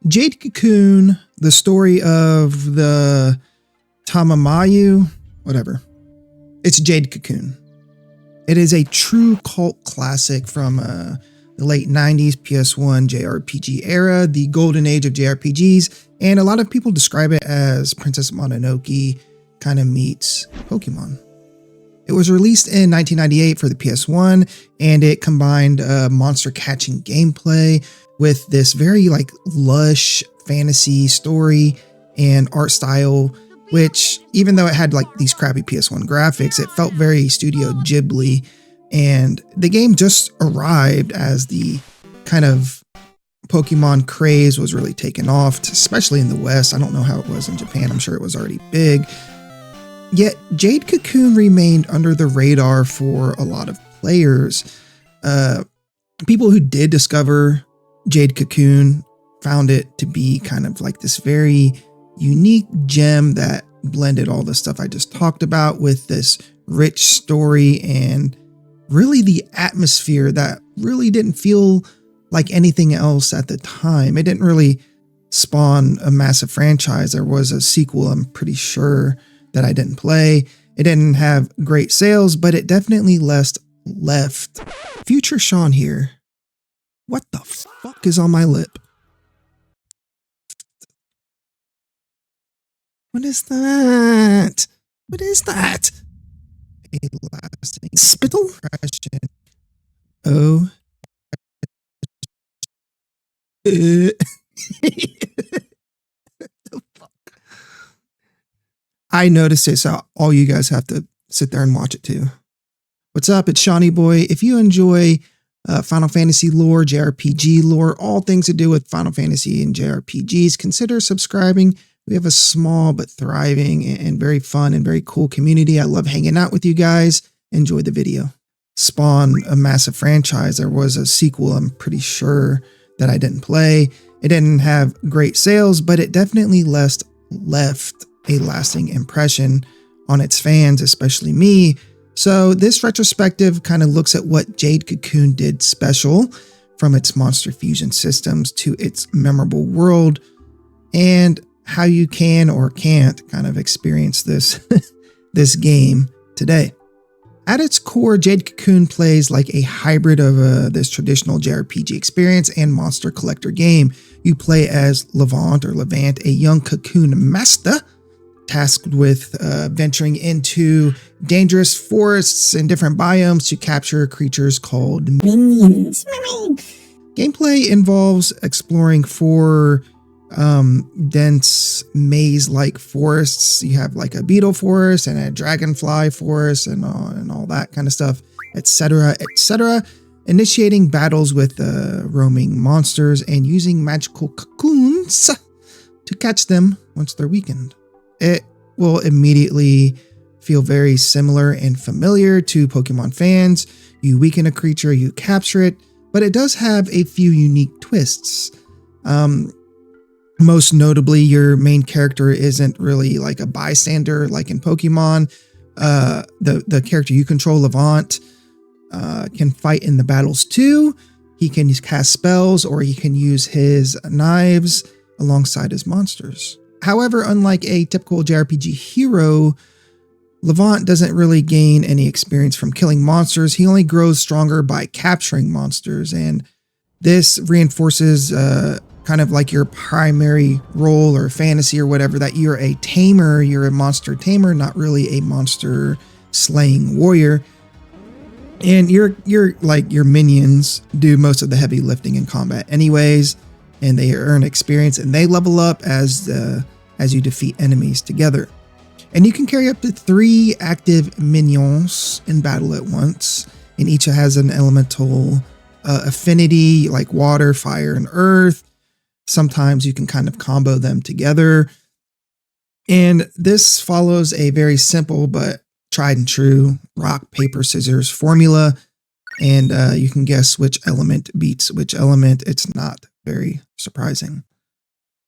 Jade Cocoon, the story of the Tamamayu, whatever. It's Jade Cocoon. It is a true cult classic from the late 90s PS1 JRPG era, the golden age of JRPGs, and a lot of people describe it as Princess Mononoke kind of meets Pokemon. It was released in 1998 for the PS1, and it combined monster catching gameplay with this very lush fantasy story and art style, which even though it had these crappy PS1 graphics, it felt very Studio Ghibli. And the game just arrived as the kind of Pokemon craze was really taken off, especially in the West. I don't know how it was in Japan. I'm sure it was already big. Yet Jade Cocoon remained under the radar for a lot of players. People who did discover Jade Cocoon found it to be kind of like this very unique gem that blended all the stuff I just talked about with this rich story and really the atmosphere that really didn't feel like anything else at the time. It didn't really spawn a massive franchise. There was a sequel, I'm pretty sure, that I didn't play. It didn't have great sales, but it definitely left. Future Sean here. What the fuck is on my lip? What is that? What is that? A lasting spittle impression. Oh. The fuck? I noticed it, so all you guys have to sit there and watch it too. What's up? It's Shawnee Boy. If you enjoy Final Fantasy lore, JRPG lore, all things to do with Final Fantasy and JRPGs, consider subscribing. We have a small but thriving and very fun and very cool community. I love hanging out with you guys. Enjoy the video. Spawn a massive franchise. There was a sequel, I'm pretty sure, that I didn't play. It didn't have great sales, but it definitely left a lasting impression on its fans, especially me. So this retrospective kind of looks at what Jade Cocoon did special, from its monster fusion systems to its memorable world, and how you can or can't kind of experience this this game today. At its core, Jade Cocoon plays like a hybrid of this traditional JRPG experience and monster collector game. You play as Levant, a young cocoon master tasked with venturing into dangerous forests and different biomes to capture creatures called Minions. Gameplay involves exploring 4 dense maze-like forests. You have a beetle forest and a dragonfly forest and all that kind of stuff, etc., etc. Initiating battles with roaming monsters and using magical cocoons to catch them once they're weakened. It will immediately feel very similar and familiar to Pokemon fans. You weaken a creature, you capture it, but it does have a few unique twists. Most notably, your main character isn't really like a bystander like in Pokemon. The character you control, Levant, can fight in the battles too. He can cast spells, or he can use his knives alongside his monsters. However, unlike a typical JRPG hero, Levant doesn't really gain any experience from killing monsters. He only grows stronger by capturing monsters, and this reinforces kind of like your primary role or fantasy or whatever, that you're a tamer, you're a monster tamer, not really a monster slaying warrior. And your minions do most of the heavy lifting in combat anyways, and they earn experience and they level up as you defeat enemies together. And you can carry up to 3 active minions in battle at once, and each has an elemental affinity like water, fire, and earth. Sometimes you can kind of combo them together. And this follows a very simple but tried and true rock, paper, scissors formula. And you can guess which element beats which element. It's not very surprising.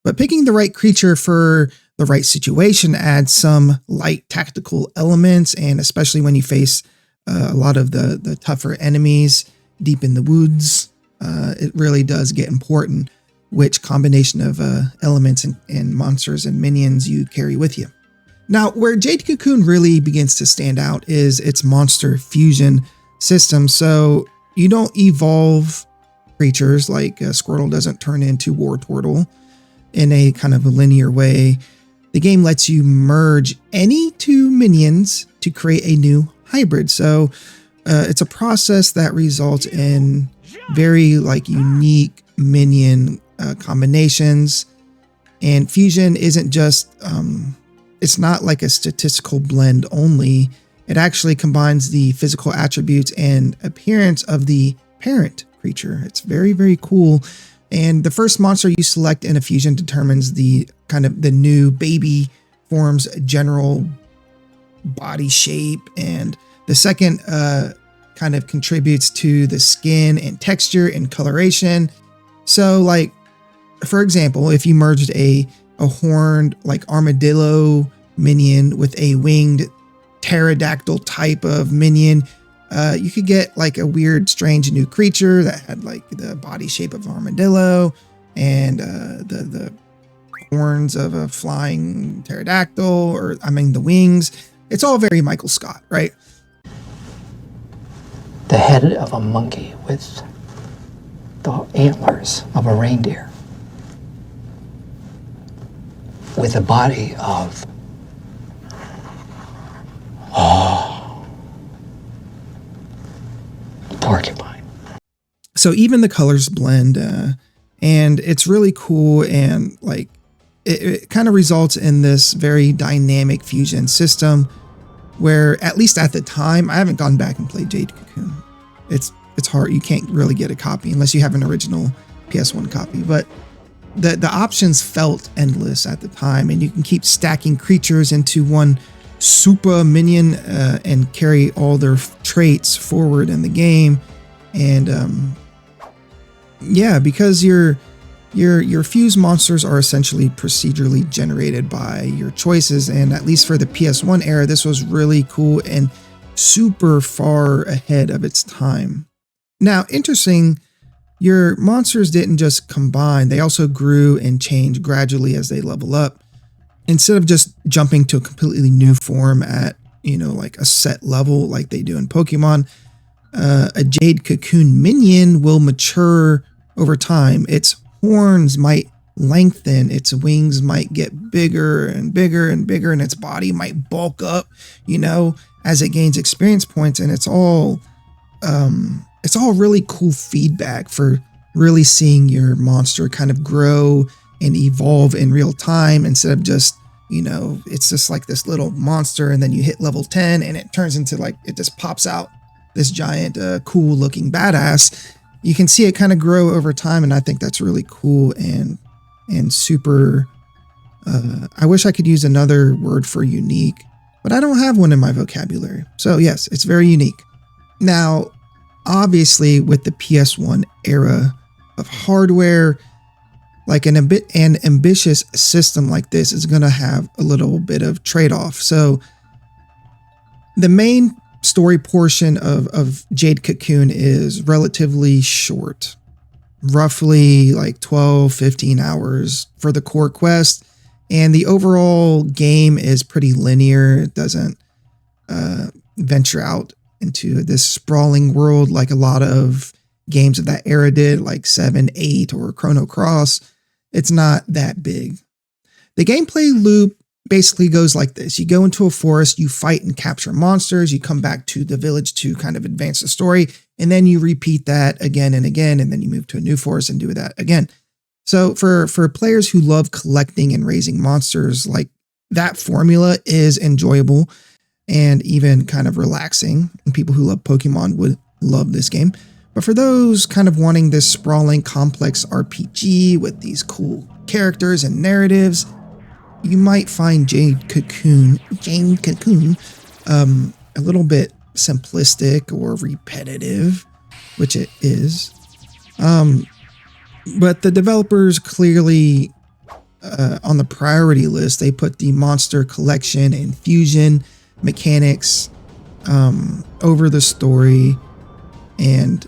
But picking the right creature for the right situation adds some light tactical elements, and especially when you face a lot of the tougher enemies deep in the woods, it really does get important. which combination of elements and monsters and minions you carry with you. Now, where Jade Cocoon really begins to stand out is its monster fusion system. So you don't evolve creatures like Squirtle doesn't turn into Wartortle in a kind of a linear way. The game lets you merge any two minions to create a new hybrid. So it's a process that results in very like unique minion combinations. And fusion isn't just, it's not like a statistical blend only. It actually combines the physical attributes and appearance of the parent creature. It's very, very cool. And the first monster you select in a fusion determines the kind of the new baby form's general body shape. And the second kind of contributes to the skin and texture and coloration. So like, for example, if you merged a horned like armadillo minion with a winged pterodactyl type of minion, you could get like a weird, strange new creature that had like the body shape of armadillo and the horns of a flying pterodactyl, or I mean the wings. It's all very Michael Scott, right? The head of a monkey with the antlers of a reindeer, with the body of porcupine. So even the colors blend, and it's really cool, and like it kind of results in this very dynamic fusion system where, at least at the time, I haven't gone back and played Jade Cocoon. It's hard. You can't really get a copy unless you have an original PS1 copy, but the options felt endless at the time, and you can keep stacking creatures into one super minion and carry all their traits forward in the game. And yeah, because your fuse monsters are essentially procedurally generated by your choices, and at least for the PS1 era, this was really cool and super far ahead of its time. Now, interesting, your monsters didn't just combine, they also grew and changed gradually as they level up. Instead of just jumping to a completely new form at, like a set level like they do in Pokemon, a Jade Cocoon minion will mature over time. Its horns might lengthen, its wings might get bigger and bigger and bigger, and its body might bulk up, as it gains experience points. And it's all really cool feedback for really seeing your monster kind of grow and evolve in real time, instead of just, it's just like this little monster, and then you hit level 10 and it turns into like, it just pops out this giant, cool looking badass. You can see it kind of grow over time, and I think that's really cool and super, I wish I could use another word for unique, but I don't have one in my vocabulary. So yes, it's very unique. Now, obviously with the PS1 era of hardware, like an ambitious system like this is going to have a little bit of trade-off. So the main story portion of Jade Cocoon is relatively short, roughly like 12, 15 hours for the core quest. And the overall game is pretty linear. It doesn't venture out into this sprawling world like a lot of games of that era did, like 7, 8, or Chrono Cross. It's not that big. The gameplay loop basically goes like this. You go into a forest, you fight and capture monsters, you come back to the village to kind of advance the story, and then you repeat that again and again, and then you move to a new forest and do that again. So for players who love collecting and raising monsters, like that formula is enjoyable and even kind of relaxing, and people who love Pokemon would love this game. But for those kind of wanting this sprawling, complex RPG with these cool characters and narratives, you might find Jade Cocoon, a little bit simplistic or repetitive, which it is. But the developers clearly, on the priority list, they put the monster collection and fusion mechanics over the story. And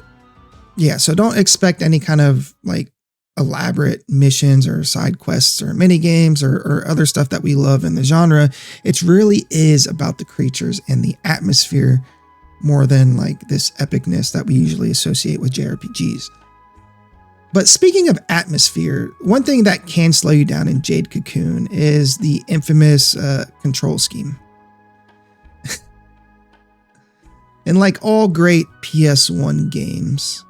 yeah, so don't expect any kind of like elaborate missions or side quests or mini games or other stuff that we love in the genre. It really is about the creatures and the atmosphere more than like this epicness that we usually associate with JRPGs. But speaking of atmosphere, one thing that can slow you down in Jade Cocoon is the infamous control scheme. And like all great PS1 games,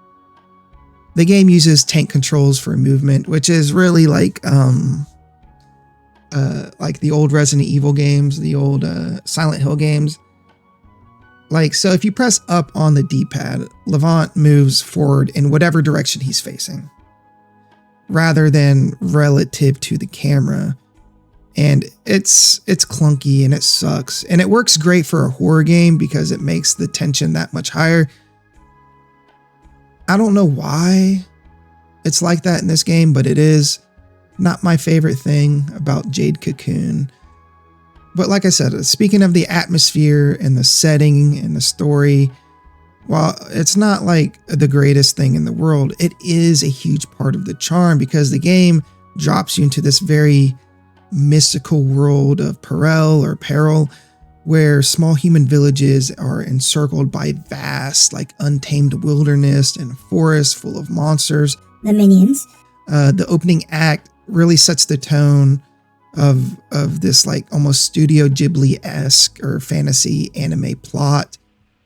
the game uses tank controls for movement, which is really like the old Resident Evil games, the old Silent Hill games. Like, so if you press up on the D-pad, Levant moves forward in whatever direction he's facing, rather than relative to the camera. And it's clunky and it sucks. And it works great for a horror game because it makes the tension that much higher. I don't know why it's like that in this game, but it is not my favorite thing about Jade Cocoon. But like I said, speaking of the atmosphere and the setting and the story, while it's not like the greatest thing in the world, it is a huge part of the charm because the game drops you into this very mystical world of peril, where small human villages are encircled by vast, like untamed wilderness and forests full of monsters. The Minions. The opening act really sets the tone of this like almost Studio Ghibli-esque or fantasy anime plot.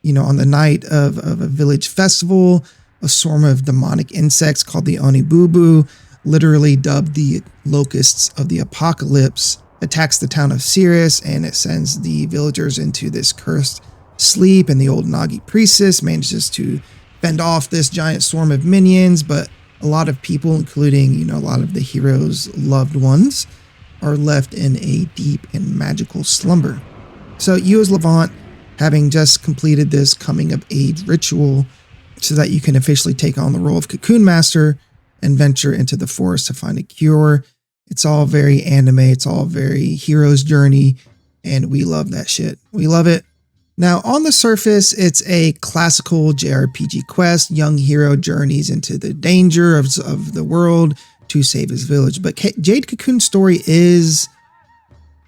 You know, on the night of a village festival, a swarm of demonic insects called the Onibubu, literally dubbed the locusts of the apocalypse, attacks the town of Sirius, and it sends the villagers into this cursed sleep, and the old Nagi priestess manages to fend off this giant swarm of minions, but a lot of people, including, you know, a lot of the heroes' loved ones, are left in a deep and magical slumber. So you as Levant, having just completed this coming-of-age ritual so that you can officially take on the role of Cocoon Master and venture into the forest to find a cure. It's all very anime, it's all very hero's journey, and we love that shit. We love it. Now, on the surface, it's a classical JRPG quest. Young hero journeys into the danger of the world to save his village. But Jade Cocoon's story is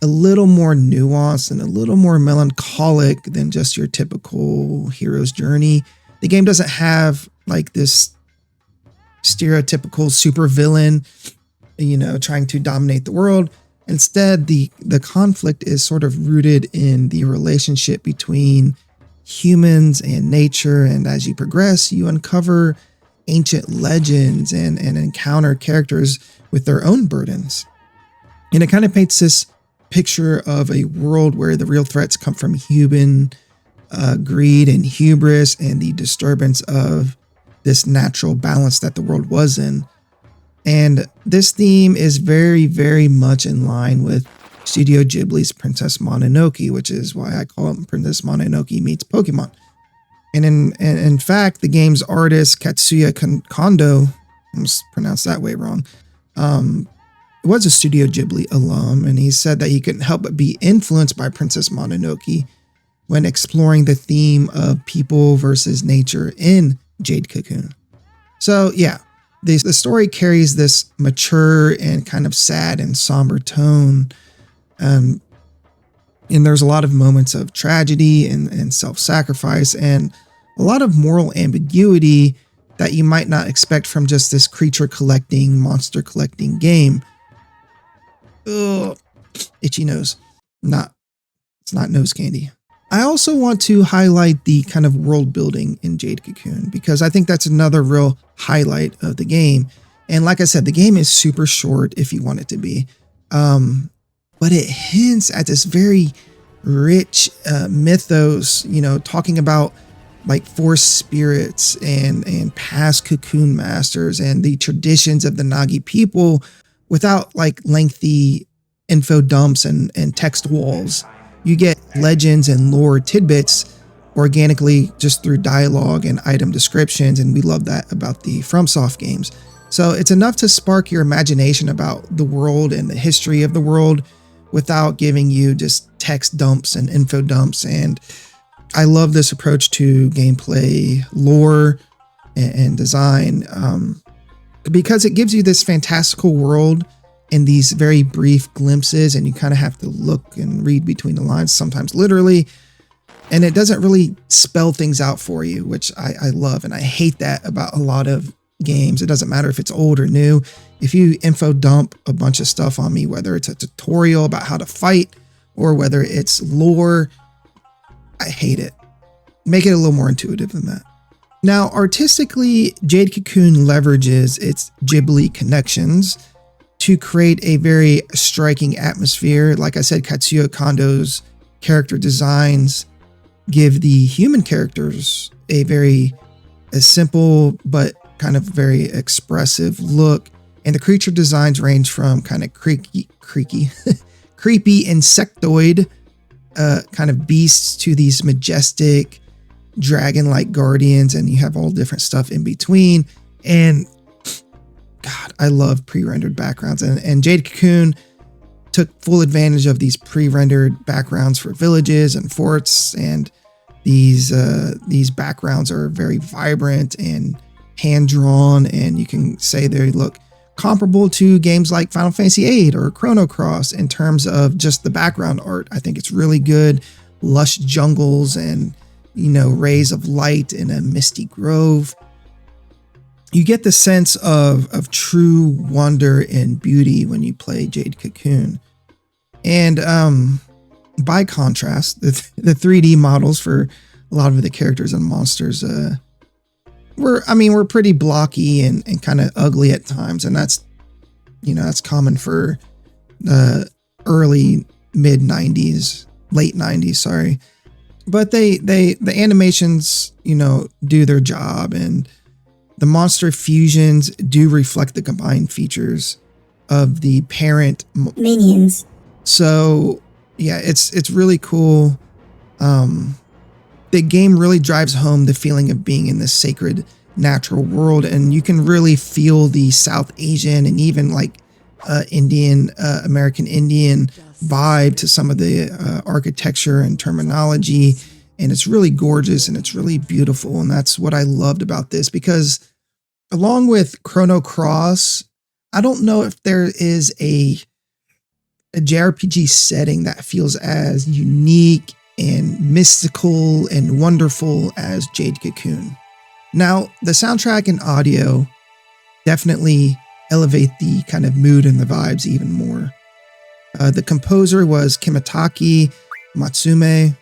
a little more nuanced and a little more melancholic than just your typical hero's journey. The game doesn't have like this stereotypical supervillain, you know, trying to dominate the world. Instead, the conflict is sort of rooted in the relationship between humans and nature. And as you progress, you uncover ancient legends and encounter characters with their own burdens. And it kind of paints this picture of a world where the real threats come from human greed and hubris and the disturbance of this natural balance that the world was in. And this theme is very, very much in line with Studio Ghibli's Princess Mononoke, which is why I call it Princess Mononoke meets Pokemon. And in fact, the game's artist, Katsuya Kondo, I almost pronounced that way wrong, was a Studio Ghibli alum, and he said that he couldn't help but be influenced by Princess Mononoke when exploring the theme of people versus nature in Jade Cocoon. So yeah, the story carries this mature and kind of sad and somber tone. And there's a lot of moments of tragedy and self-sacrifice and a lot of moral ambiguity that you might not expect from just this creature collecting, monster collecting game. Ugh, itchy nose. It's not nose candy. I also want to highlight the kind of world building in Jade Cocoon because I think that's another real highlight of the game. And like I said, the game is super short if you want it to be. But it hints at this very rich mythos, you know, talking about like forest spirits and past Cocoon masters and the traditions of the Nagi people without like lengthy info dumps and text walls. You get legends and lore tidbits organically just through dialogue and item descriptions, and we love that about the FromSoft games. So it's enough to spark your imagination about the world and the history of the world without giving you just text dumps and info dumps. And I love this approach to gameplay, lore, and design. because it gives you this fantastical world in these very brief glimpses, and you kind of have to look and read between the lines, sometimes literally. And it doesn't really spell things out for you, which I love. And I hate that about a lot of games. It doesn't matter if it's old or new. If you info dump a bunch of stuff on me, whether it's a tutorial about how to fight or whether it's lore, I hate it. Make it a little more intuitive than that. Now, artistically, Jade Cocoon leverages its Ghibli connections to create a very striking atmosphere. Like I said, Katsuya Kondo's character designs give the human characters a very simple but kind of very expressive look. And the creature designs range from kind of creepy insectoid kind of beasts to these majestic dragon-like guardians, and you have all different stuff in between. And God, I love pre-rendered backgrounds, and Jade Cocoon took full advantage of these pre-rendered backgrounds for villages and forts, and these backgrounds are very vibrant and hand-drawn, and you can say they look comparable to games like Final Fantasy VIII or Chrono Cross in terms of just the background art. I think it's really good. Lush jungles and, rays of light in a misty grove. You get the sense of true wonder and beauty when you play Jade Cocoon. And by contrast, the 3D models for a lot of the characters and monsters were pretty blocky and kind of ugly at times, and that's common for the early mid 90s, late 90s, sorry. But the animations, do their job, and the monster fusions do reflect the combined features of the parent Minions. So yeah, it's really cool. The game really drives home the feeling of being in this sacred natural world, and you can really feel the South Asian and even like American Indian vibe to some of the architecture and terminology. And it's really gorgeous and it's really beautiful. And that's what I loved about this, because along with Chrono Cross, I don't know if there is a JRPG setting that feels as unique and mystical and wonderful as Jade Cocoon. Now, the soundtrack and audio definitely elevate the kind of mood and the vibes even more. The composer was Kimitake Matsume.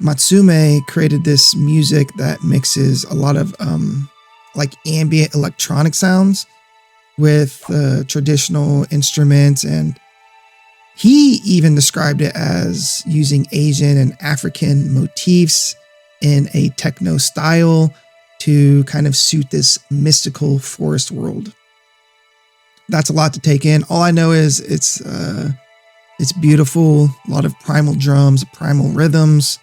Matsume created this music that mixes a lot of like ambient electronic sounds with traditional instruments, and he even described it as using Asian and African motifs in a techno style to kind of suit this mystical forest world. That's a lot to take in. All I know is it's beautiful, a lot of primal drums, primal rhythms.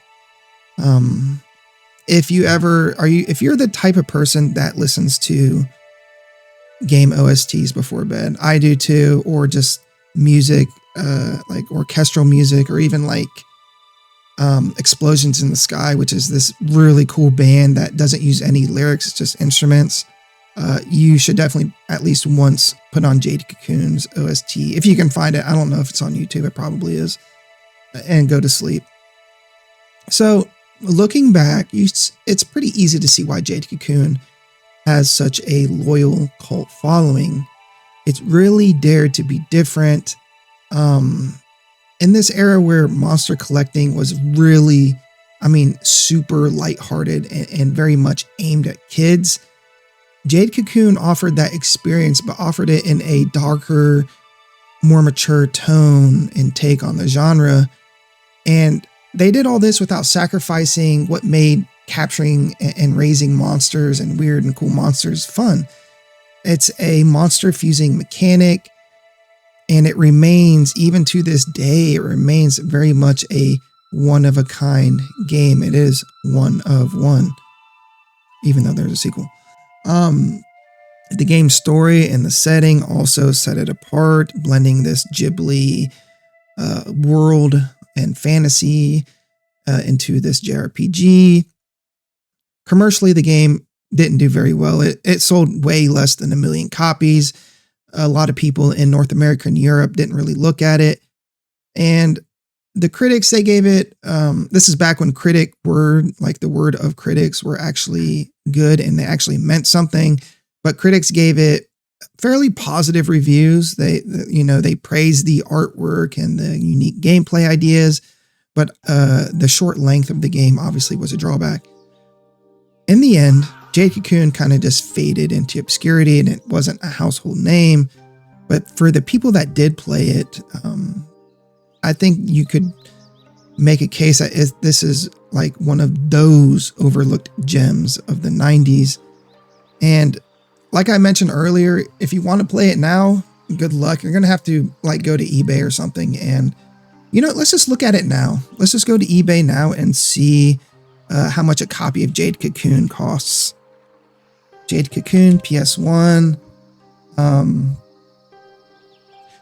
If you're the type of person that listens to game OSTs before bed, I do too, or just music, like orchestral music, or even like Explosions in the Sky, which is this really cool band that doesn't use any lyrics, it's just instruments. You should definitely at least once put on Jade Cocoon's OST if you can find it. I don't know if it's on YouTube, it probably is, and go to sleep. So looking back, it's pretty easy to see why Jade Cocoon has such a loyal cult following. It's really dared to be different. In this era where monster collecting was really, super lighthearted and very much aimed at kids, Jade Cocoon offered that experience, but offered it in a darker, more mature tone and take on the genre. And they did all this without sacrificing what made capturing and raising monsters and weird and cool monsters fun. It's a monster fusing mechanic, and it remains, even to this day, it remains very much a one-of-a-kind game. It is one of one, even though there's a sequel. The game's story and the setting also set it apart, blending this Ghibli world and fantasy into this JRPG. Commercially, the game didn't do very well. It sold way less than 1 million copies. A lot of people in North America and Europe didn't really look at it. And the critics, they gave it, this is back when critic word, like the word of critics were actually good and they actually meant something, but critics gave it fairly positive reviews. They praised the artwork and the unique gameplay ideas, but the short length of the game obviously was a drawback. In the end, Jade Cocoon kind of just faded into obscurity and it wasn't a household name, but for the people that did play it, I think you could make a case that this is like one of those overlooked gems of the 90s. And like I mentioned earlier, if you want to play it now, good luck. You're going to have to like go to eBay or something. And, let's just look at it now. Let's just go to eBay now and see how much a copy of Jade Cocoon costs. Jade Cocoon, PS1.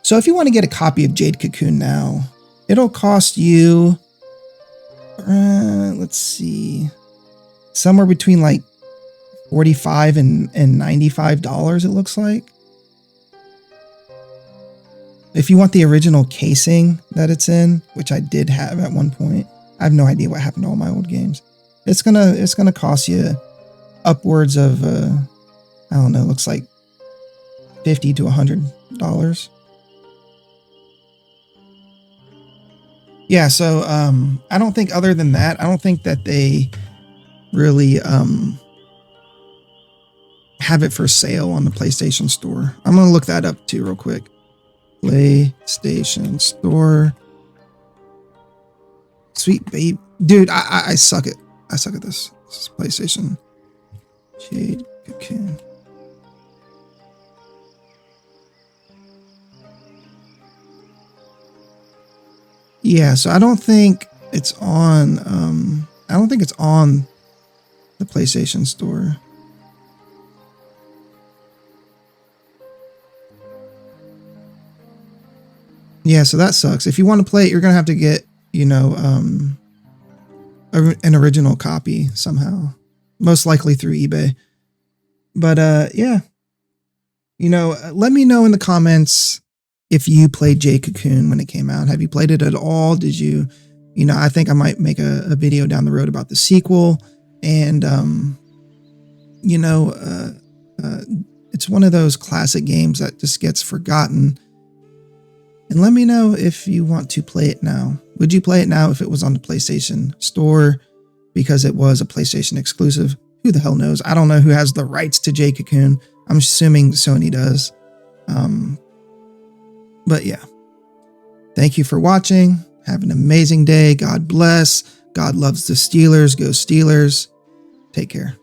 So if you want to get a copy of Jade Cocoon now, it'll cost you, let's see, somewhere between like $45 and $95, it looks like. If you want the original casing that it's in, which I did have at one point, I have no idea what happened to all my old games. It's gonna cost you upwards of, I don't know, looks like $50 to $100. Yeah, so I don't think other than that, I don't think that they really have it for sale on the PlayStation Store. I'm going to look that up too real quick. PlayStation Store. Sweet babe. Dude, I suck at this. This is PlayStation. Jade Cocoon. Yeah, so I don't think it's on the PlayStation Store. Yeah, so that sucks. If you want to play it, you're going to have to get, an original copy somehow. Most likely through eBay. But yeah. Let me know in the comments if you played Jade Cocoon when it came out. Have you played it at all? Did you, I think I might make a video down the road about the sequel. And, it's one of those classic games that just gets forgotten. And let me know if you want to play it now. Would you play it now if it was on the PlayStation Store? Because it was a PlayStation exclusive. Who the hell knows? I don't know who has the rights to Jade Cocoon. I'm assuming Sony does. But yeah, thank you for watching. Have an amazing day. God bless. God loves the Steelers. Go Steelers. Take care.